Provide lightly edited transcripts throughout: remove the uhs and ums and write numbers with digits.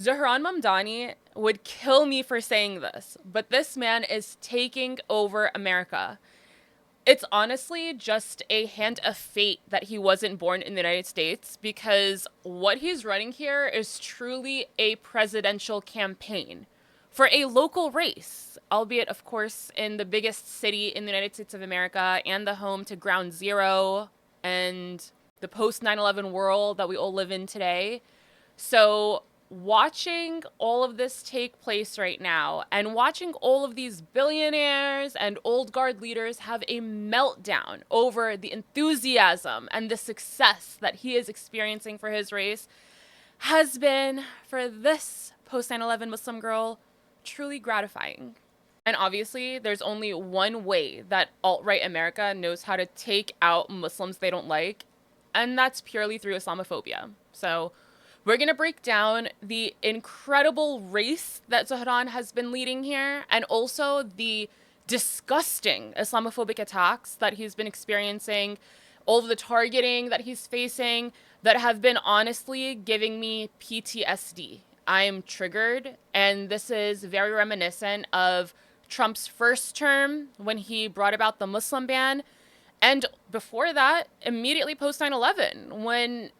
Zohran Mamdani would kill me for saying this, but this man is taking over America. It's honestly just a hand of fate that he wasn't born in the United States, because what he's running here is truly a presidential campaign for a local race, albeit, of course, in the biggest city in the United States of America and the home to Ground Zero and the post 9/11 world that we all live in today. So watching all of this take place right now and watching all of these billionaires and old guard leaders have a meltdown over the enthusiasm and the success that he is experiencing for his race has been, for this post 9/11 Muslim girl, truly gratifying. And obviously, there's only one way that alt-right America knows how to take out Muslims they don't like, and that's purely through Islamophobia. So we're going to break down the incredible race that Zohran has been leading here, and also the disgusting Islamophobic attacks that he's been experiencing, all of the targeting that he's facing that have been honestly giving me PTSD. I'm triggered, and this is very reminiscent of Trump's first term when he brought about the Muslim ban, and before that, immediately post 9/11, when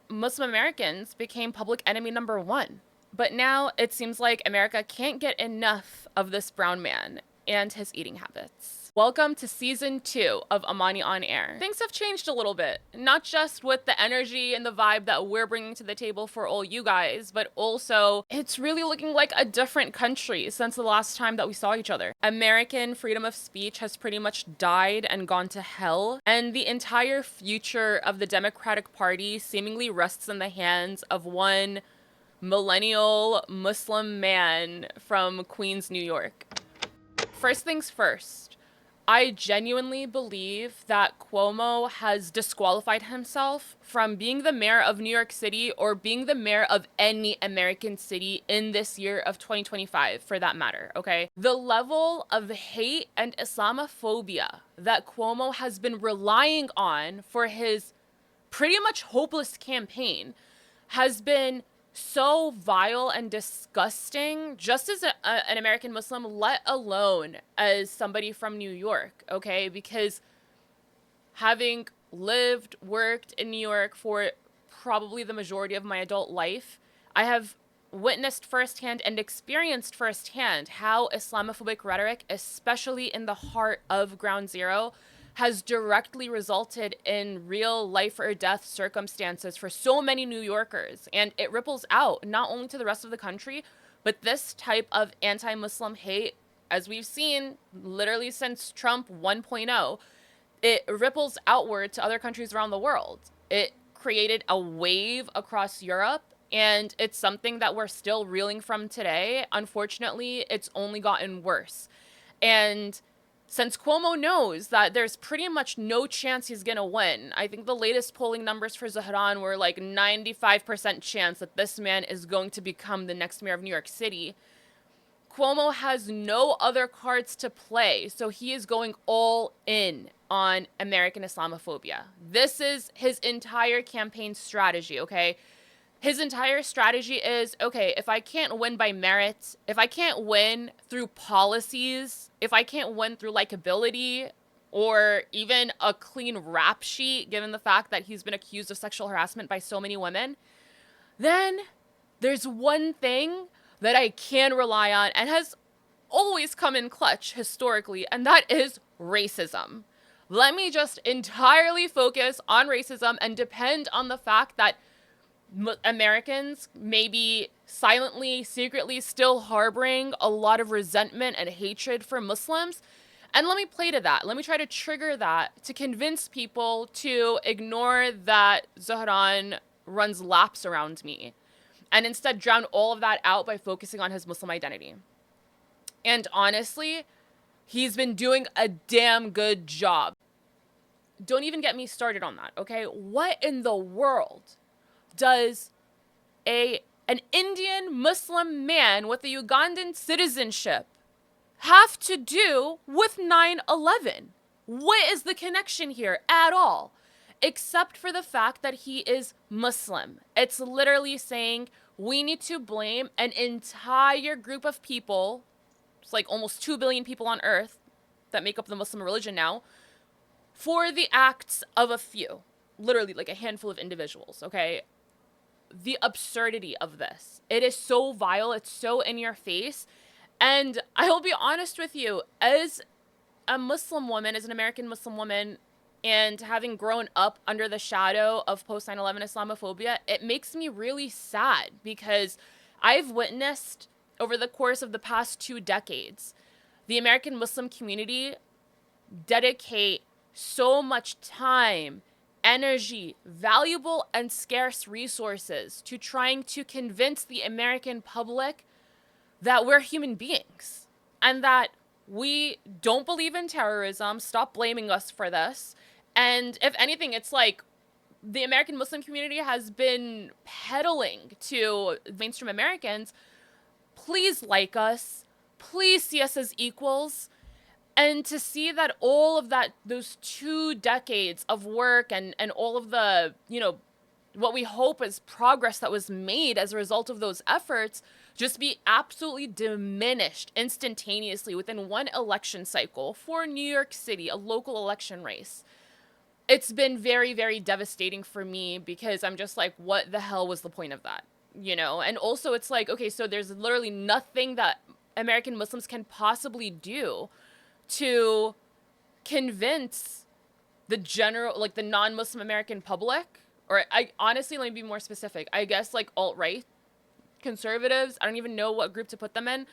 Muslim Americans became public enemy number one. But now it seems like America can't get enough of this brown man and his eating habits. Welcome to season 2 of Amani On Air. Things have changed a little bit, not just with the energy and the vibe that we're bringing to the table for all you guys, but also it's really looking like a different country since the last time that we saw each other. American freedom of speech has pretty much died and gone to hell, and the entire future of the Democratic Party seemingly rests in the hands of one millennial Muslim man from Queens, New York. First things first, I genuinely believe that Cuomo has disqualified himself from being the mayor of New York City or being the mayor of any American city in this year of 2025, for that matter, okay? The level of hate and Islamophobia that Cuomo has been relying on for his pretty much hopeless campaign has been so vile and disgusting, just as an American Muslim, let alone as somebody from New York, okay? Because having lived, worked in New York for probably the majority of my adult life, I have witnessed firsthand and experienced firsthand how Islamophobic rhetoric, especially in the heart of Ground Zero, has directly resulted in real life or death circumstances for so many New Yorkers. And it ripples out not only to the rest of the country, but this type of anti-Muslim hate, as we've seen literally since Trump 1.0, it ripples outward to other countries around the world. It created a wave across Europe, and it's something that we're still reeling from today. Unfortunately, it's only gotten worse. And since Cuomo knows that there's pretty much no chance he's gonna win, I think the latest polling numbers for Zohran were like 95% chance that this man is going to become the next mayor of New York City. Cuomo has no other cards to play, so he is going all in on American Islamophobia. This is his entire campaign strategy, okay? His entire strategy is, okay, if I can't win by merit, if I can't win through policies, if I can't win through likability or even a clean rap sheet, given the fact that he's been accused of sexual harassment by so many women, then there's one thing that I can rely on and has always come in clutch historically, and that is racism. Let me just entirely focus on racism and depend on the fact that Americans may be silently, secretly still harboring a lot of resentment and hatred for Muslims. And let me play to that. Let me try to trigger that to convince people to ignore that Zohran runs laps around me and instead drown all of that out by focusing on his Muslim identity. And honestly, he's been doing a damn good job. Don't even get me started on that, okay? What in the world does an Indian Muslim man with a Ugandan citizenship have to do with 9/11? What is the connection here at all? Except for the fact that he is Muslim. It's literally saying We need to blame an entire group of people. It's like almost 2 billion people on earth that make up the Muslim religion now, for the acts of a few, literally like a handful of individuals, okay? The absurdity of this. It is so vile, it's so in your face. And I will be honest with you, as a Muslim woman, as an American Muslim woman, and having grown up under the shadow of post 9/11 Islamophobia, it makes me really sad because I've witnessed over the course of the past 2 decades the American Muslim community dedicate so much time, energy, valuable and scarce resources to trying to convince the American public that we're human beings and that we don't believe in terrorism. Stop blaming us for this. And if anything, it's like the American Muslim community has been peddling to mainstream Americans, please like us, please see us as equals. And to see that all of that, those 2 decades of work and all of the, what we hope is progress that was made as a result of those efforts, just be absolutely diminished instantaneously within one election cycle for New York City, a local election race. It's been very, very devastating for me because I'm just like, what the hell was the point of that? And also it's like, okay, so there's literally nothing that American Muslims can possibly do to convince the general, like the non-Muslim American public, or I honestly, let me be more specific, I guess like alt-right conservatives, I don't even know what group to put them in,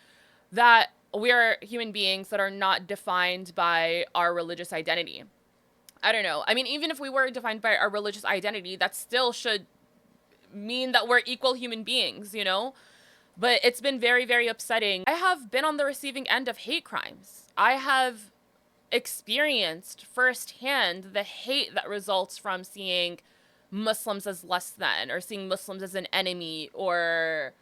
that we are human beings that are not defined by our religious identity. I don't know. I mean, even if we were defined by our religious identity, that still should mean that we're equal human beings, But it's been very, very upsetting. I have been on the receiving end of hate crimes. I have experienced firsthand the hate that results from seeing Muslims as less than, or seeing Muslims as an enemy, or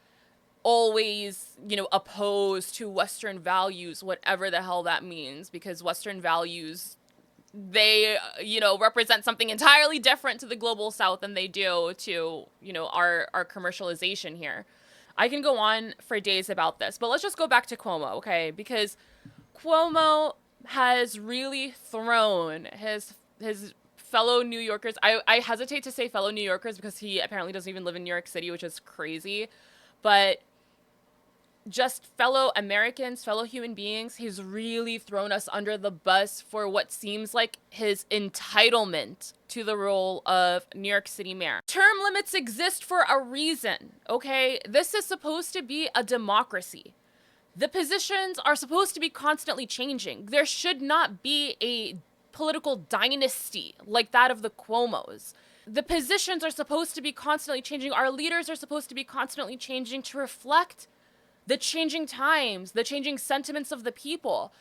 always, opposed to Western values, whatever the hell that means, because Western values, they, represent something entirely different to the global South than they do to, our commercialization here. I can go on for days about this, but let's just go back to Cuomo, okay? Because Cuomo has really thrown his fellow New Yorkers. I hesitate to say fellow New Yorkers because he apparently doesn't even live in New York City, which is crazy. But just fellow Americans, fellow human beings, he's really thrown us under the bus for what seems like his entitlement to the role of New York City mayor. Term limits exist for a reason, okay? This is supposed to be a democracy. The positions are supposed to be constantly changing. There should not be a political dynasty like that of the Cuomos. The positions are supposed to be constantly changing. Our leaders are supposed to be constantly changing to reflect the changing times, the changing sentiments of the people.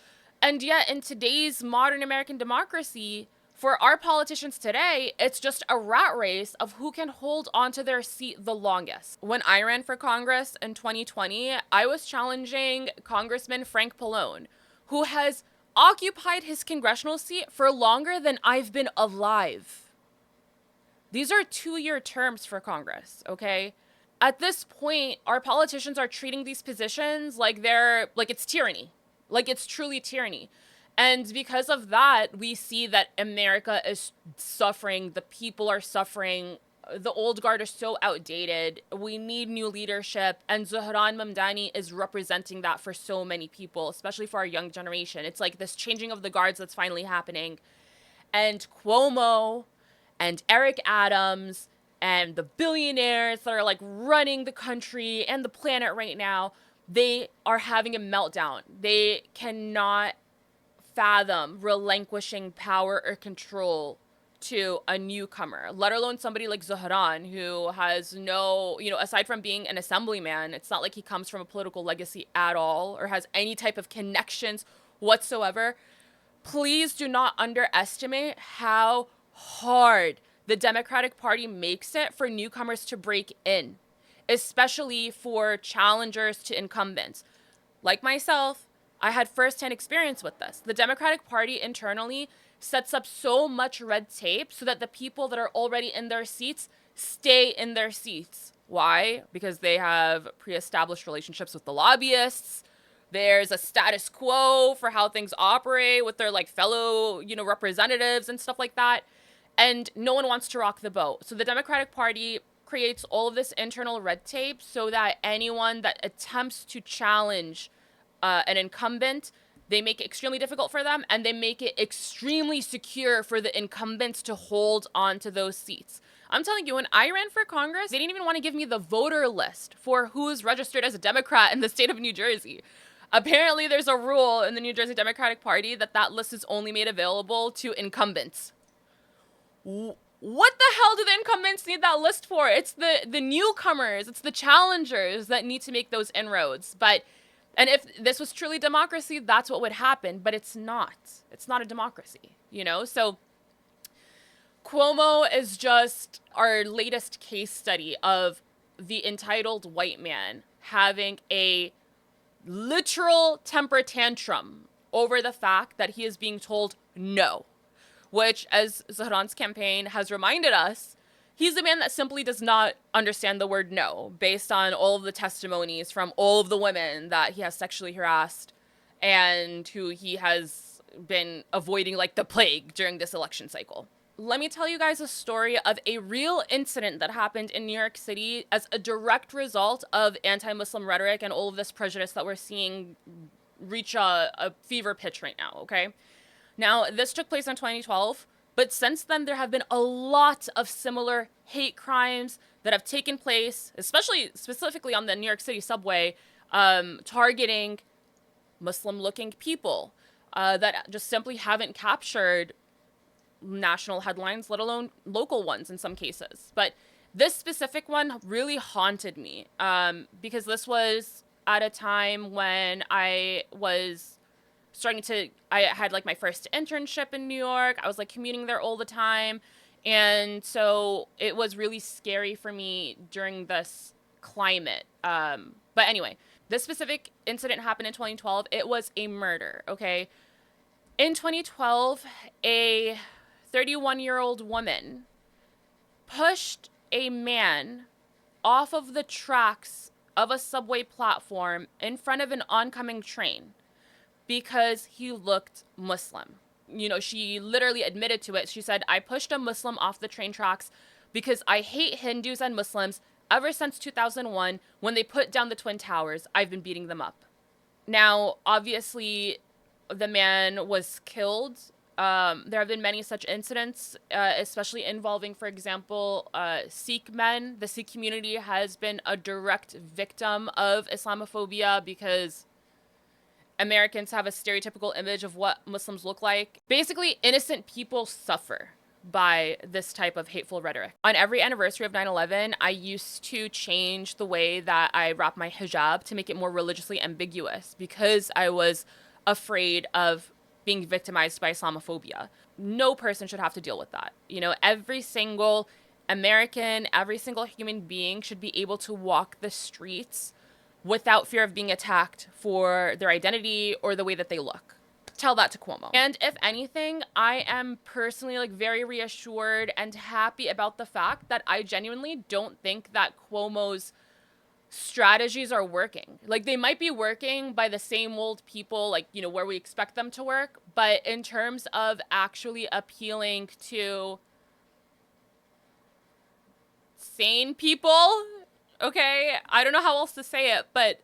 And yet in today's modern American democracy, for our politicians today, it's just a rat race of who can hold onto their seat the longest. When I ran for Congress in 2020, I was challenging Congressman Frank Pallone, who has occupied his congressional seat for longer than I've been alive. These are 2-year terms for Congress, okay? At this point, our politicians are treating these positions like it's tyranny. Like it's truly tyranny. And because of that, we see that America is suffering. The people are suffering. The old guard are so outdated. We need new leadership. And Zohran Mamdani is representing that for so many people, especially for our young generation. It's like this changing of the guards that's finally happening. And Cuomo and Eric Adams and the billionaires that are like running the country and the planet right now, they are having a meltdown. They cannot fathom relinquishing power or control to a newcomer, let alone somebody like Zohran, who has no, aside from being an assemblyman, it's not like he comes from a political legacy at all or has any type of connections whatsoever. Please do not underestimate how hard the Democratic Party makes it for newcomers to break in, especially for challengers to incumbents. Like myself, I had firsthand experience with this. The Democratic Party internally sets up so much red tape so that the people that are already in their seats stay in their seats. Why? Because they have pre-established relationships with the lobbyists. There's a status quo for how things operate with their like fellow, representatives and stuff like that. And no one wants to rock the boat. So the Democratic Party creates all of this internal red tape so that anyone that attempts to challenge an incumbent, they make it extremely difficult for them, and they make it extremely secure for the incumbents to hold on to those seats. I'm telling you, when I ran for Congress, they didn't even want to give me the voter list for who's registered as a Democrat in the state of New Jersey. Apparently, there's a rule in the New Jersey Democratic Party that list is only made available to incumbents. What the hell do the incumbents need that list for? It's the newcomers, it's the challengers that need to make those inroads. And if this was truly democracy, that's what would happen. But it's not. It's not a democracy, So Cuomo is just our latest case study of the entitled white man having a literal temper tantrum over the fact that he is being told no, which, as Zohran's campaign has reminded us, he's a man that simply does not understand the word no, based on all of the testimonies from all of the women that he has sexually harassed and who he has been avoiding like the plague during this election cycle. Let me tell you guys a story of a real incident that happened in New York City as a direct result of anti-Muslim rhetoric and all of this prejudice that we're seeing reach a fever pitch right now, okay? Now, this took place in 2012, but since then there have been a lot of similar hate crimes that have taken place, specifically on the New York City subway, targeting Muslim-looking people that just simply haven't captured national headlines, let alone local ones in some cases. But this specific one really haunted me because this was at a time when I had like my first internship in New York. I was like commuting there all the time. And so it was really scary for me during this climate. But anyway, this specific incident happened in 2012. It was a murder, okay? In 2012, a 31-year-old woman pushed a man off of the tracks of a subway platform in front of an oncoming train because he looked Muslim. She literally admitted to it. She said, "I pushed a Muslim off the train tracks because I hate Hindus and Muslims. Ever since 2001, when they put down the Twin Towers, I've been beating them up." Now, obviously, the man was killed. There have been many such incidents, especially involving, for example, Sikh men. The Sikh community has been a direct victim of Islamophobia because Americans have a stereotypical image of what Muslims look like. Basically, innocent people suffer by this type of hateful rhetoric. On every anniversary of 9/11, I used to change the way that I wrap my hijab to make it more religiously ambiguous because I was afraid of being victimized by Islamophobia. No person should have to deal with that. Every single American, every single human being should be able to walk the streets without fear of being attacked for their identity or the way that they look. Tell that to Cuomo. And if anything, I am personally very reassured and happy about the fact that I genuinely don't think that Cuomo's strategies are working. They might be working by the same old people, where we expect them to work, but in terms of actually appealing to sane people, okay, I don't know how else to say it, but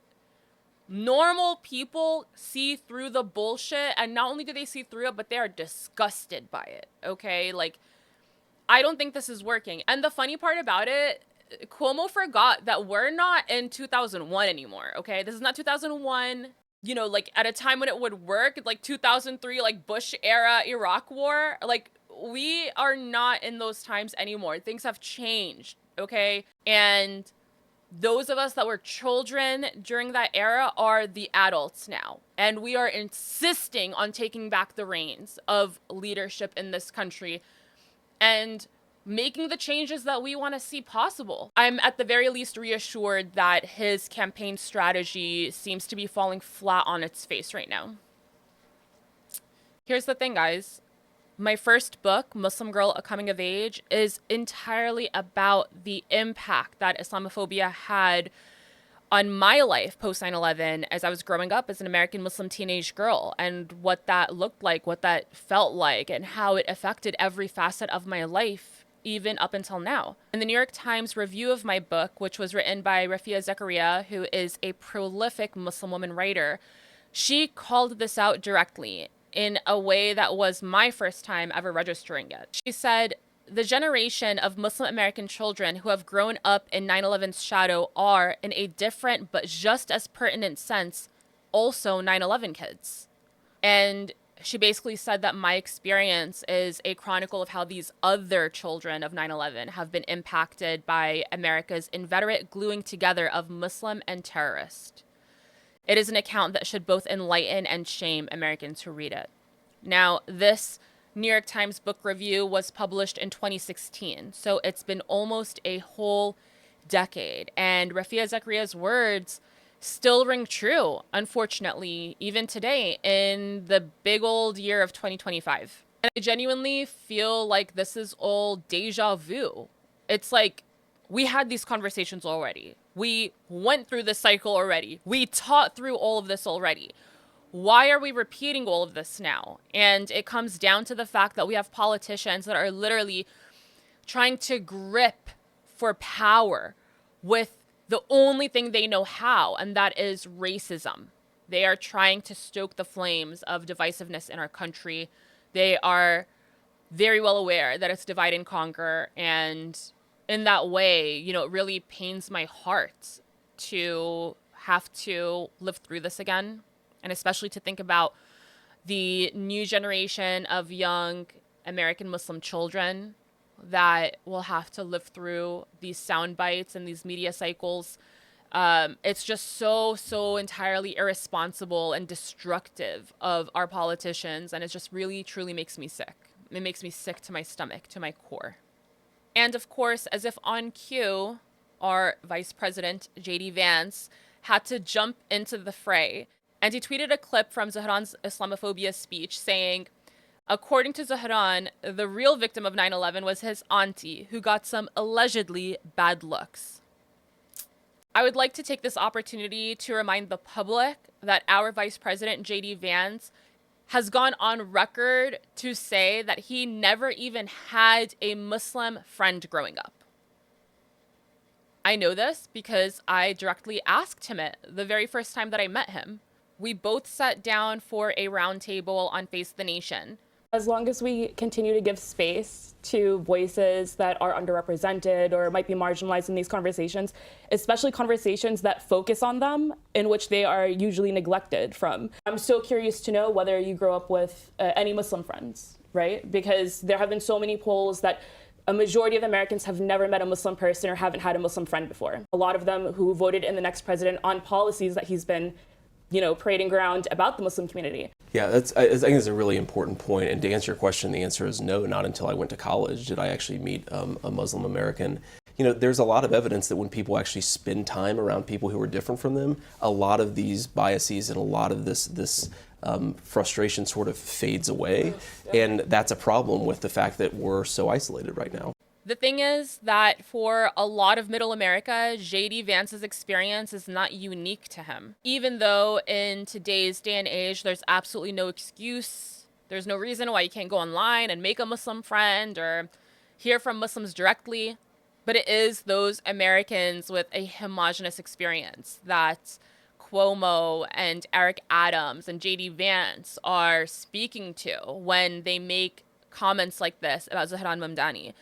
normal people see through the bullshit, and not only do they see through it, but they are disgusted by it, okay? I don't think this is working. And the funny part about it, Cuomo forgot that we're not in 2001 anymore, okay? This is not 2001, at a time when it would work, 2003, Bush era Iraq war. We are not in those times anymore. Things have changed, okay? And those of us that were children during that era are the adults now. And we are insisting on taking back the reins of leadership in this country and making the changes that we want to see possible. I'm at the very least reassured that his campaign strategy seems to be falling flat on its face right now. Here's the thing, guys. My first book, Muslim Girl, A Coming of Age, is entirely about the impact that Islamophobia had on my life post 9/11 as I was growing up as an American Muslim teenage girl, and what that looked like, what that felt like, and how it affected every facet of my life, even up until now. In the New York Times review of my book, which was written by Rafia Zakaria, who is a prolific Muslim woman writer, she called this out directly in a way that was my first time ever registering it. She said, the generation of Muslim American children who have grown up in 9/11's shadow are, in a different but just as pertinent sense, also 9/11 kids. And she basically said that my experience is a chronicle of how these other children of 9/11 have been impacted by America's inveterate gluing together of Muslim and terrorist. It is an account that should both enlighten and shame Americans who read it. Now, this New York Times book review was published in 2016, so it's been almost a whole decade. And Rafia Zakaria's words still ring true, unfortunately, even today in the big old year of 2025. And I genuinely feel like this is all deja vu. It's like we had these conversations already. We went through this cycle already. We taught through all of this already. Why are we repeating all of this now? And it comes down to the fact that we have politicians that are literally trying to grip for power with the only thing they know how, and that is racism. They are trying to stoke the flames of divisiveness in our country. They are very well aware that it's divide and conquer. And in that way, you know, it really pains my heart to have to live through this again. And especially to think about the new generation of young American Muslim children that will have to live through these sound bites and these media cycles. It's just so entirely irresponsible and destructive of our politicians. And it just really, truly makes me sick. It makes me sick to my stomach, to my core. And of course, as if on cue, our Vice President, J.D. Vance, had to jump into the fray. And he tweeted a clip from Zohran's Islamophobia speech saying, according to Zohran, the real victim of 9/11 was his auntie, who got some allegedly bad looks. I would like to take this opportunity to remind the public that our Vice President, J.D. Vance, has gone on record to say that he never even had a Muslim friend growing up. I know this because I directly asked him it the very first time that I met him. We both sat down for a roundtable on Face the Nation. As long as we continue to give space to voices that are underrepresented or might be marginalized in these conversations, especially conversations that focus on them, in which they are usually neglected from. I'm so curious to know whether you grew up with any Muslim friends, right? Because there have been so many polls that a majority of Americans have never met a Muslim person or haven't had a Muslim friend before. A lot of them who voted in the next president on policies that he's been, you know, parading around about the Muslim community. Yeah, I think it's a really important point. And to answer your question, the answer is no. Not until I went to college did I actually meet a Muslim American. You know, there's a lot of evidence that when people actually spend time around people who are different from them, a lot of these biases and a lot of this frustration sort of fades away. And that's a problem with the fact that we're so isolated right now. The thing is that for a lot of middle America, J.D. Vance's experience is not unique to him. Even though in today's day and age, there's absolutely no excuse. There's no reason why you can't go online and make a Muslim friend or hear from Muslims directly. But it is those Americans with a homogenous experience that Cuomo and Eric Adams and J.D. Vance are speaking to when they make comments like this about Zohran Mamdani.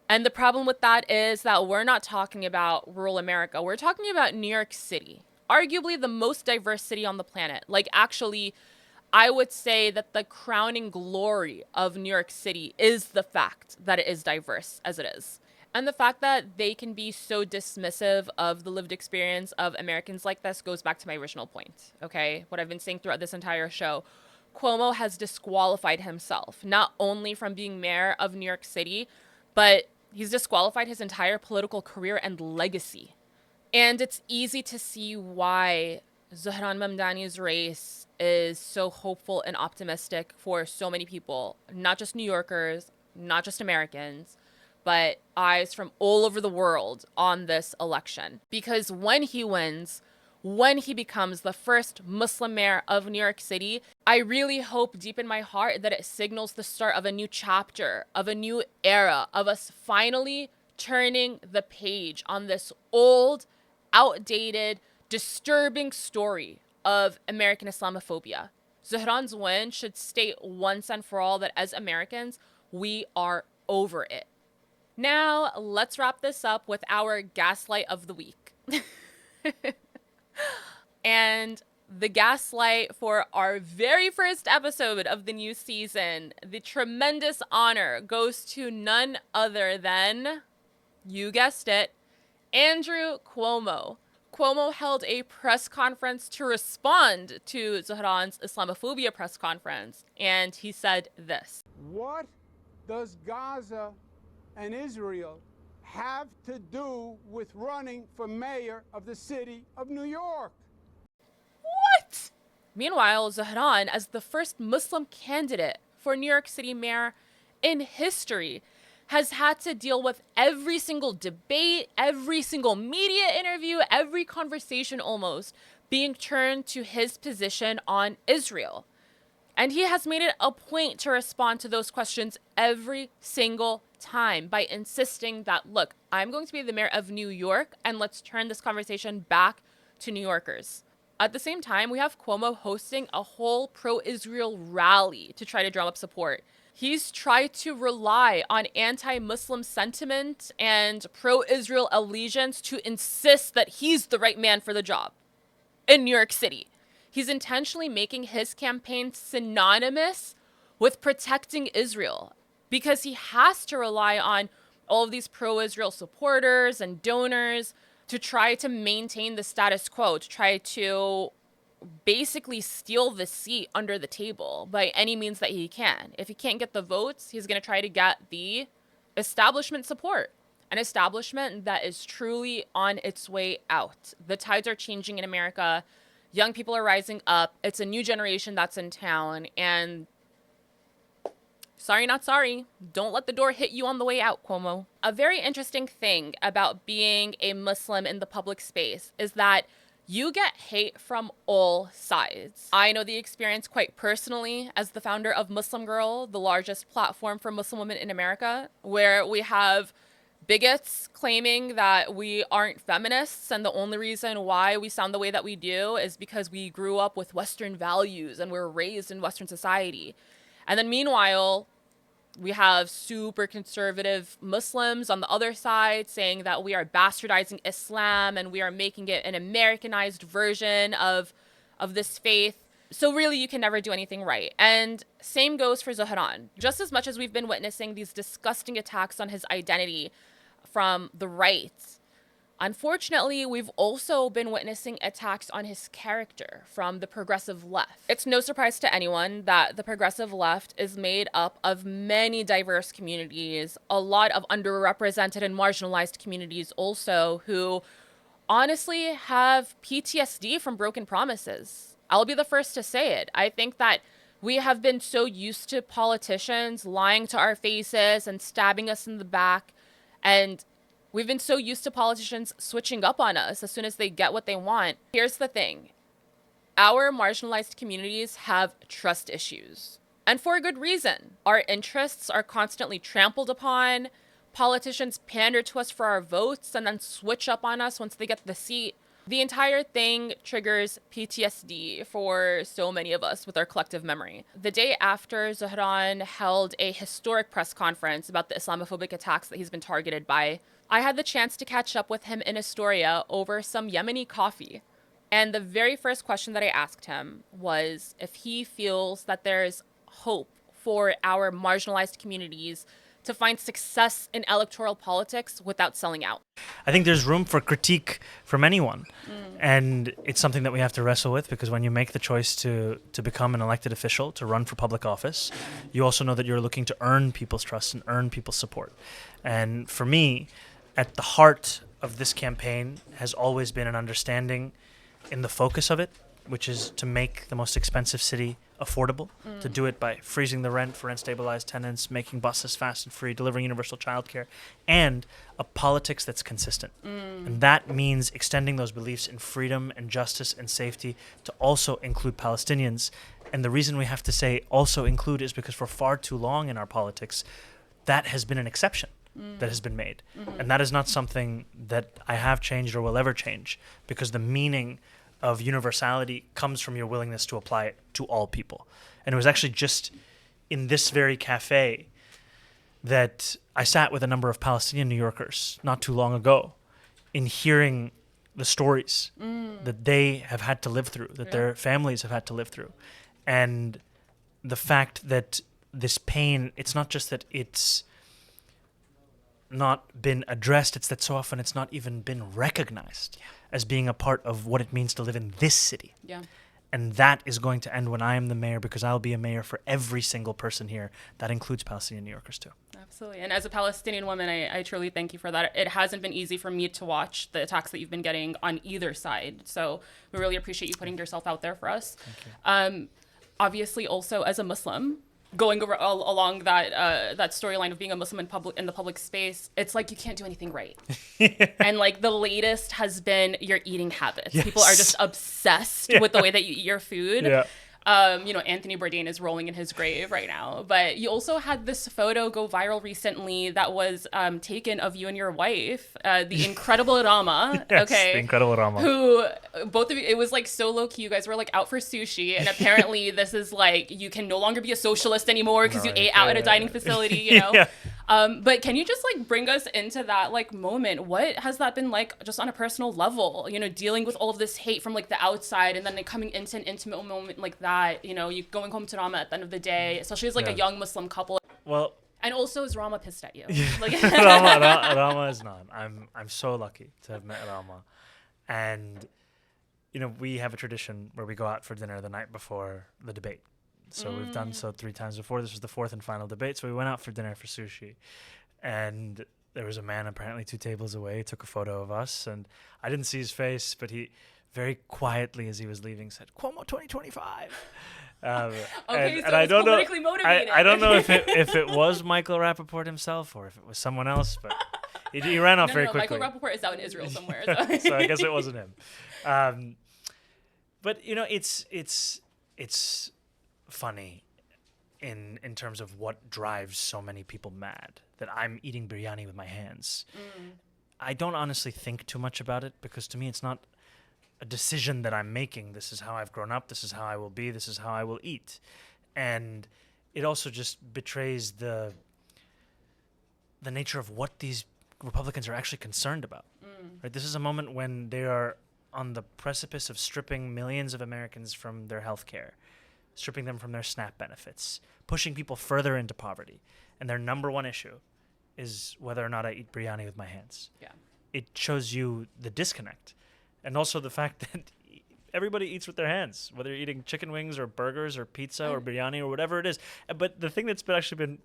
And the problem with that is that we're not talking about rural America. We're talking about New York City, arguably the most diverse city on the planet. Like, actually, I would say that the crowning glory of New York City is the fact that it is diverse as it is. And the fact that they can be so dismissive of the lived experience of Americans like this goes back to my original point, okay? What I've been saying throughout this entire show. Cuomo has disqualified himself, not only from being mayor of New York City, but he's disqualified his entire political career and legacy. And it's easy to see why Zohran Mamdani's race is so hopeful and optimistic for so many people, not just New Yorkers, not just Americans, but eyes from all over the world on this election. Because when he wins, when he becomes the first Muslim mayor of New York City, I really hope deep in my heart that it signals the start of a new chapter, of a new era, of us finally turning the page on this old, outdated, disturbing story of American Islamophobia. Zohran's win should state once and for all that as Americans, we are over it. Now, let's wrap this up with our Gaslight of the week. And the Gaslight for our very first episode of the new season, the tremendous honor goes to none other than, you guessed it, Andrew Cuomo. Cuomo held a press conference to respond to Zohran's Islamophobia press conference, and he said this. What does Gaza and Israel have to do with running for mayor of the city of New York? What? Meanwhile, Zohran, as the first Muslim candidate for New York City mayor in history, has had to deal with every single debate, every single media interview, every conversation almost being turned to his position on Israel. And he has made it a point to respond to those questions every single time by insisting that, look, I'm going to be the mayor of New York, and let's turn this conversation back to New Yorkers. At the same time, we have Cuomo hosting a whole pro-Israel rally to try to drum up support. He's tried to rely on anti-Muslim sentiment and pro-Israel allegiance to insist that he's the right man for the job in New York City. He's intentionally making his campaign synonymous with protecting Israel because he has to rely on all of these pro-Israel supporters and donors to try to maintain the status quo, to try to basically steal the seat under the table by any means that he can. If he can't get the votes, he's going to try to get the establishment support, an establishment that is truly on its way out. The tides are changing in America. Young people are rising up. It's a new generation that's in town. And sorry, not sorry. Don't let the door hit you on the way out, Cuomo. A very interesting thing about being a Muslim in the public space is that you get hate from all sides. I know the experience quite personally as the founder of Muslim Girl, the largest platform for Muslim women in America, where we have bigots claiming that we aren't feminists and the only reason why we sound the way that we do is because we grew up with Western values and we're raised in Western society. And then meanwhile, we have super conservative Muslims on the other side saying that we are bastardizing Islam and we are making it an Americanized version of this faith. So really, you can never do anything right. And same goes for Zohran. Just as much as we've been witnessing these disgusting attacks on his identity from the right, unfortunately, we've also been witnessing attacks on his character from the progressive left. It's no surprise to anyone that the progressive left is made up of many diverse communities, a lot of underrepresented and marginalized communities also, who honestly have PTSD from broken promises. I'll be the first to say it. I think that we have been so used to politicians lying to our faces and stabbing us in the back, and we've been so used to politicians switching up on us as soon as they get what they want. Here's the thing. Our marginalized communities have trust issues. And for a good reason. Our interests are constantly trampled upon. Politicians pander to us for our votes and then switch up on us once they get the seat. The entire thing triggers PTSD for so many of us with our collective memory. The day after Zohran held a historic press conference about the Islamophobic attacks that he's been targeted by, I had the chance to catch up with him in Astoria over some Yemeni coffee. And the very first question that I asked him was if he feels that there's hope for our marginalized communities to find success in electoral politics without selling out. I think there's room for critique from anyone. And it's something that we have to wrestle with, because when you make the choice to become an elected official, to run for public office, you also know that you're looking to earn people's trust and earn people's support. And for me, at the heart of this campaign has always been an understanding in the focus of it which is to make the most expensive city affordable, to do it by freezing the rent for rent-stabilized tenants, making buses fast and free, delivering universal childcare, and a politics that's consistent. And that means extending those beliefs in freedom and justice and safety to also include Palestinians. And the reason we have to say also include is because for far too long in our politics, that has been an exception that has been made. And that is not something that I have changed or will ever change, because the meaning of universality comes from your willingness to apply it to all people. And it was actually just in this very cafe that I sat with a number of Palestinian New Yorkers not too long ago, in hearing the stories that they have had to live through, that their families have had to live through. And the fact that this pain, it's not just that it's not been addressed, it's that so often it's not even been recognized as being a part of what it means to live in this city. Yeah. And that is going to end when I am the mayor, because I'll be a mayor for every single person here. That includes Palestinian New Yorkers too. Absolutely. And as a Palestinian woman, I truly thank you for that. It hasn't been easy for me to watch the attacks that you've been getting on either side. So we really appreciate you putting yourself out there for us. Thank you. Obviously, also as a Muslim, going over along that storyline of being a Muslim in the public space, it's like you can't do anything right. And like the latest has been your eating habits. Yes. People are just obsessed with the way that you eat your food. Yeah. Anthony Bourdain is rolling in his grave right now. But you also had this photo go viral recently that was taken of you and your wife, the incredible Rama. Yes, okay, the incredible Rama. Who both of you? It was like so low key. You guys were like out for sushi, and apparently this is like you can no longer be a socialist anymore because you ate out at a dining facility. You know. Yeah. But can you just like bring us into that like moment? What has that been like just on a personal level? You know, dealing with all of this hate from like the outside and then like, coming into an intimate moment like that. You know, you going home to Rama at the end of the day, especially as like a young Muslim couple. Well, and also is Rama pissed at you? Like Rama is not. I'm so lucky to have met Rama, and you know we have a tradition where we go out for dinner the night before the debate. So we've done so 3 times before. This was the 4th and final debate. So we went out for dinner for sushi. And there was a man apparently 2 tables away, took a photo of us. And I didn't see his face, but he very quietly, as he was leaving, said, "Cuomo 2025." Okay, and so I it's don't know, politically motivated. I don't know if it was Michael Rappaport himself or if it was someone else, but he ran off very quickly. Michael Rappaport is out in Israel somewhere. So I guess it wasn't him. But, you know, it's funny in terms of what drives so many people mad, that I'm eating biryani with my hands. I don't honestly think too much about it, because to me it's not a decision that I'm making. This is how I've grown up, this is how I will be, this is how I will eat. And it also just betrays the nature of what these Republicans are actually concerned about. Right? This is a moment when they are on the precipice of stripping millions of Americans from their health care, stripping them from their SNAP benefits, pushing people further into poverty. And their number one issue is whether or not I eat biryani with my hands. Yeah. It shows you the disconnect. And also the fact that everybody eats with their hands, whether you're eating chicken wings or burgers or pizza or biryani or whatever it is. But the thing that's been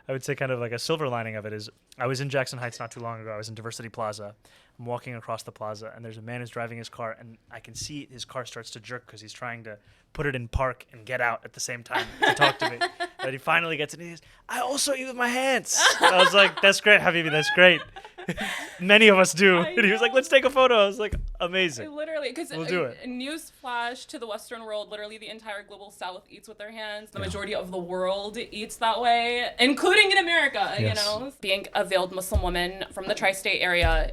I would say kind of like a silver lining of it is, I was in Jackson Heights not too long ago. I was in Diversity Plaza. I'm walking across the plaza, and there's a man who's driving his car, and I can see his car starts to jerk because he's trying to put it in park and get out at the same time to talk to me. But he finally gets it, and he says, "I also eat with my hands." And I was like, "That's great, Habibi, that's great." Many of us do. And he was like, "Let's take a photo." I was like, amazing. Literally, because We'll do it. News flash to the Western world, literally the entire global South eats with their hands. The majority of the world eats that way, including in America, Yes. you know. Being a veiled Muslim woman from the tri-state area,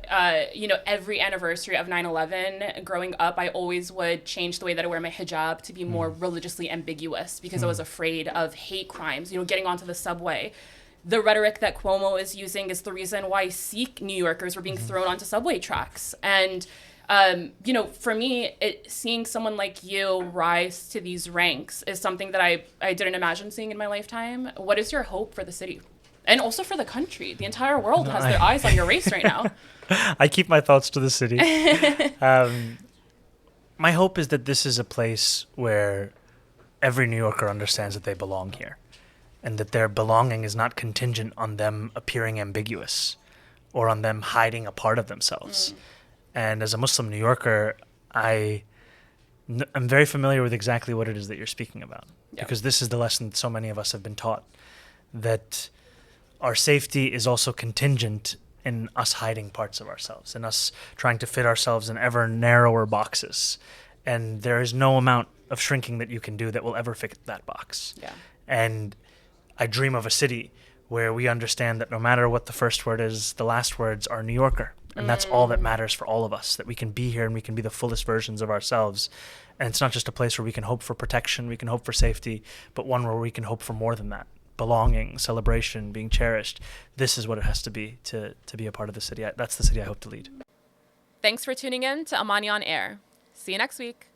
every anniversary of 9/11, growing up, I always would change the way that I wear my hijab to be more religiously ambiguous, because I was afraid of hate crimes, getting onto the subway. The rhetoric that Cuomo is using is the reason why Sikh New Yorkers were being thrown onto subway tracks. And, for me, seeing someone like you rise to these ranks is something that I didn't imagine seeing in my lifetime. What is your hope for the city? And also for the country? The entire world has their eyes on your race right now. I keep my thoughts to the city. My hope is that this is a place where every New Yorker understands that they belong here, and that their belonging is not contingent on them appearing ambiguous or on them hiding a part of themselves. And as a Muslim New Yorker, I'm very familiar with exactly what it is that you're speaking about, because this is the lesson that so many of us have been taught, that our safety is also contingent in us hiding parts of ourselves, in us trying to fit ourselves in ever narrower boxes. And there is no amount of shrinking that you can do that will ever fit that box. Yeah. And I dream of a city where we understand that no matter what the first word is, the last words are New Yorker. And that's all that matters for all of us, that we can be here and we can be the fullest versions of ourselves. And it's not just a place where we can hope for protection, we can hope for safety, but one where we can hope for more than that. Belonging, celebration, being cherished. This is what it has to be to be a part of the city. That's the city I hope to lead. Thanks for tuning in to Amani On Air. See you next week.